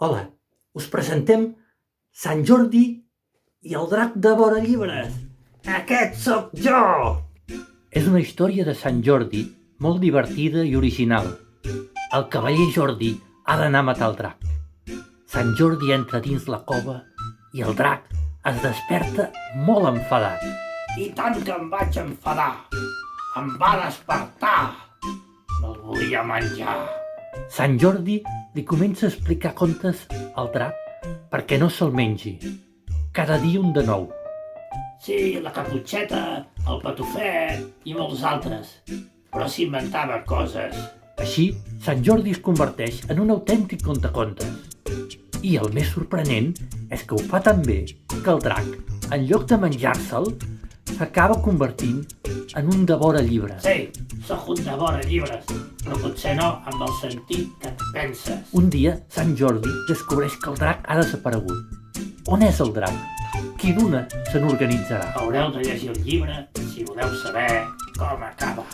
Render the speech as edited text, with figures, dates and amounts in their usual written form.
Hola, us presentem Sant Jordi i el drac devora llibres. Aquest sóc jo! És una història de Sant Jordi molt divertida i original. El cavaller Jordi ha d'anar a matar el drac. Sant Jordi entra dins la cova i el drac es desperta molt enfadat. I tant que em vaig enfadar! Em va despertar! Me'l volia menjar! Sant Jordi li comença a explicar contes al drac perquè no se'l mengi. Cada dia un de nou. Sí, la Caputxeta, el Patufet i molts altres. Però s'inventava coses. Així, Sant Jordi es converteix en un autèntic contacontes. I el més sorprenent és que ho fa tan bé que el drac, en lloc de menjar-se'l, s'acaba convertint en un devora llibres. Sí, sóc un devora llibres, però potser no amb el sentit que et penses. Un dia, Sant Jordi descobreix que el drac ha desaparegut. On és el drac? Quin una se n'organitzarà? Haureu de llegir el llibre si voleu saber com acaba.